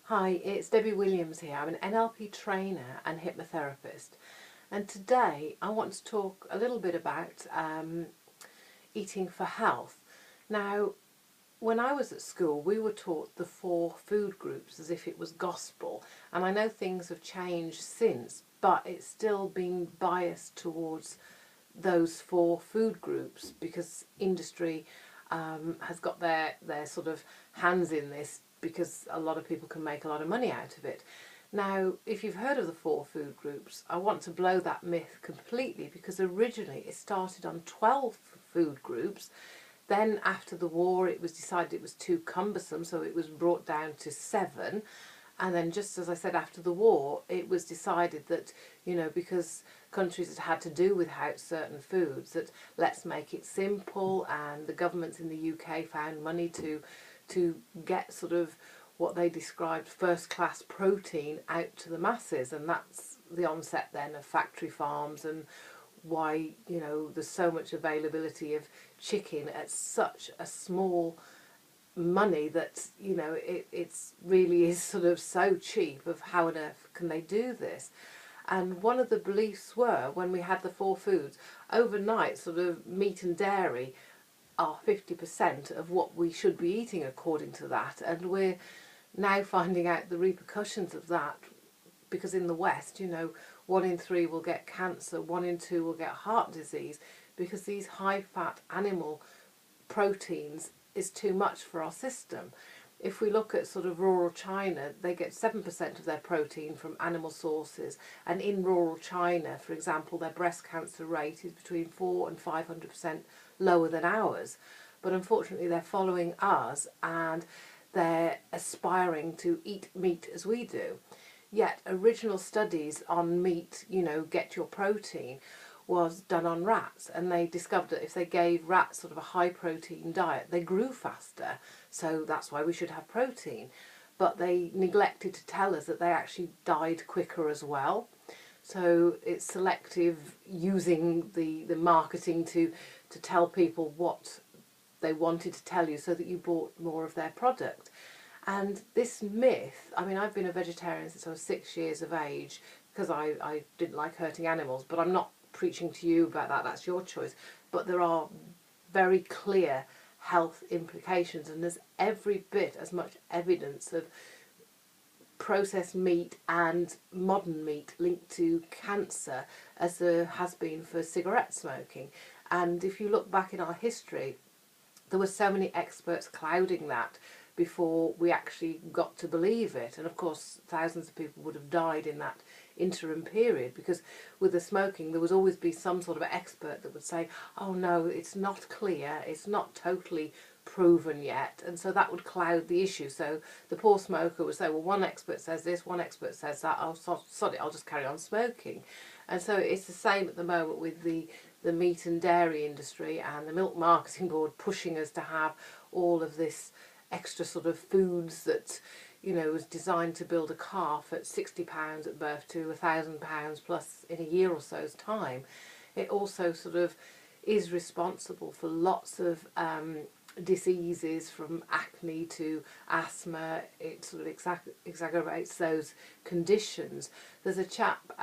Hi, it's Debbie Williams here. I'm an NLP trainer and hypnotherapist, and today I want to talk a little bit about eating for health. Now, when I was at school, we were taught the 4 food groups as if it was gospel, and I know things have changed since, but it's still been biased towards those 4 food groups because industry has got their sort of hands in this because a lot of people can make a lot of money out of it. Now, if you've heard of the 4 food groups, I want to blow that myth completely because originally it started on 12 food groups. Then after the war it was decided it was too cumbersome, so it was brought down to 7. And then, just as I said, after the war, it was decided that, because countries had to do without certain foods, that let's make it simple. And the governments in the UK found money to get sort of what they described first-class protein out to the masses. And that's the onset then of factory farms and why, there's so much availability of chicken at such a small money that it's really is sort of so cheap. Of how on earth can they do this? And one of the beliefs were, when we had the 4 foods overnight, sort of meat and dairy are 50% of what we should be eating according to that. And we're now finding out the repercussions of that, because in the West, 1 in 3 will get cancer, 1 in 2 will get heart disease, because these high fat animal proteins is too much for our system. If we look at sort of rural China, they get 7% of their protein from animal sources, and in rural China, for example, their breast cancer rate is between 400 and 500% lower than ours. But unfortunately they're following us and they're aspiring to eat meat as we do. Yet original studies on meat, get your protein, was done on rats, and they discovered that if they gave rats sort of a high protein diet, they grew faster, so that's why we should have protein. But they neglected to tell us that they actually died quicker as well. So it's selective using the marketing to tell people what they wanted to tell you so that you bought more of their product. And this myth, I mean, I've been a vegetarian since I was 6 years of age because I didn't like hurting animals, but I'm not preaching to you about that, that's your choice. But there are very clear health implications, and there's every bit as much evidence of processed meat and modern meat linked to cancer as there has been for cigarette smoking. And if you look back in our history, there were so many experts clouding that before we actually got to believe it. And of course thousands of people would have died in that interim period, because with the smoking there would always be some sort of expert that would say, oh no, it's not clear, it's not totally proven yet, and so that would cloud the issue. So the poor smoker would say, well, one expert says this, one expert says that, I'll sod it, I'll just carry on smoking. And so it's the same at the moment with the meat and dairy industry and the Milk Marketing Board pushing us to have all of this extra sort of foods that was designed to build a calf at £60 at birth to £1,000 plus in a year or so's time. It also sort of is responsible for lots of diseases, from acne to asthma. It sort of exacerbates those conditions. There's a chap,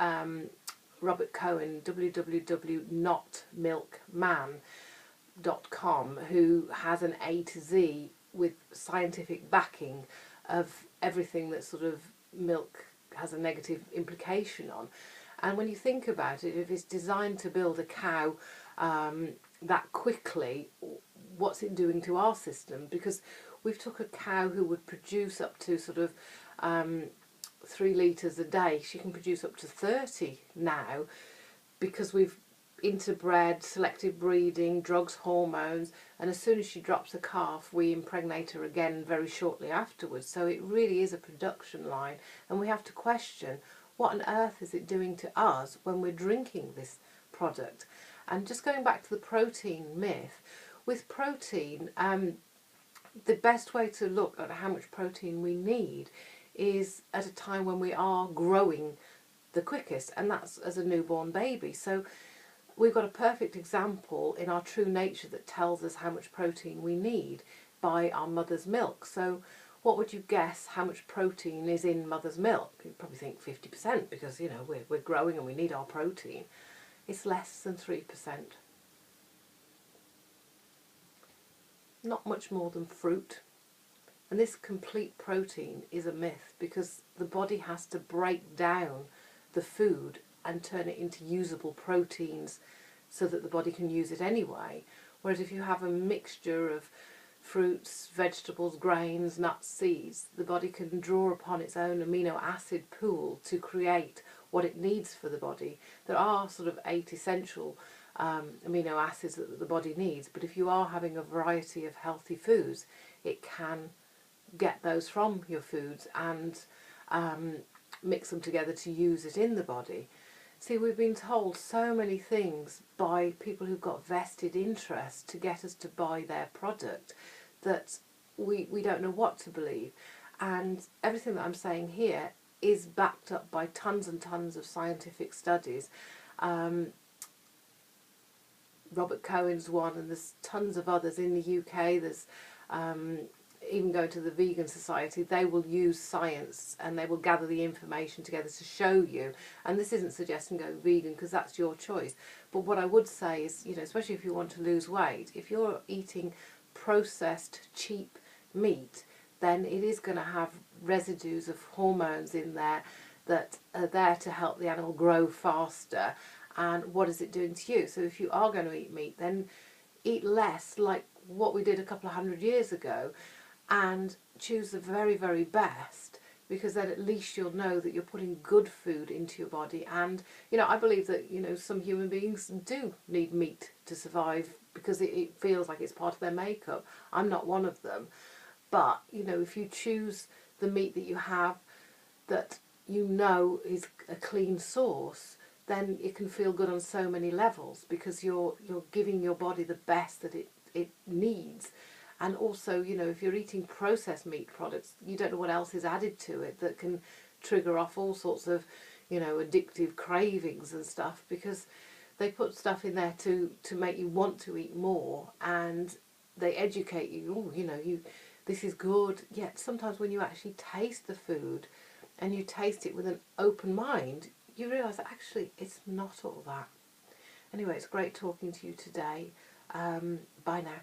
Robert Cohen, www.notmilkman.com, who has an A to Z with scientific backing of everything that sort of milk has a negative implication on. And when you think about it, if it's designed to build a cow that quickly, what's it doing to our system? Because we've took a cow who would produce up to sort of 3 litres a day, she can produce up to 30 now, because we've interbred, selective breeding, drugs, hormones, and as soon as she drops a calf we impregnate her again very shortly afterwards. So it really is a production line, and we have to question, what on earth is it doing to us when we're drinking this product? And just going back to the protein myth, with protein, the best way to look at how much protein we need is at a time when we are growing the quickest, and that's as a newborn baby. So we've got a perfect example in our true nature that tells us how much protein we need by our mother's milk. So what would you guess how much protein is in mother's milk? You'd probably think 50% because, you know, we're growing and we need our protein. It's less than 3%. Not much more than fruit. And this complete protein is a myth because the body has to break down the food and turn it into usable proteins so that the body can use it anyway. Whereas if you have a mixture of fruits, vegetables, grains, nuts, seeds, the body can draw upon its own amino acid pool to create what it needs for the body. There are sort of 8 essential amino acids that the body needs, but if you are having a variety of healthy foods, it can get those from your foods and mix them together to use it in the body. See, we've been told so many things by people who've got vested interest to get us to buy their product that we don't know what to believe. And everything that I'm saying here is backed up by tons and tons of scientific studies. Robert Cohen's one, and there's tons of others in the UK. There's even going to the Vegan Society, they will use science and they will gather the information together to show you. And this isn't suggesting go vegan because that's your choice. But what I would say is, you know, especially if you want to lose weight, if you're eating processed, cheap meat, then it is going to have residues of hormones in there that are there to help the animal grow faster. And what is it doing to you? So if you are going to eat meat, then eat less, like what we did a couple of 100 years ago, and choose the very, very best, because then at least you'll know that you're putting good food into your body. And, you know, I believe that, you know, some human beings do need meat to survive because it feels like it's part of their makeup. I'm not one of them. But, you know, if you choose the meat that you have that you know is a clean source, then it can feel good on so many levels because you're giving your body the best that it needs. And also, you know, if you're eating processed meat products, you don't know what else is added to it that can trigger off all sorts of, you know, addictive cravings and stuff, because they put stuff in there to make you want to eat more, and they educate you, oh, you know, this is good. Yet sometimes when you actually taste the food and you taste it with an open mind, you realise that actually it's not all that. Anyway, it's great talking to you today. Bye now.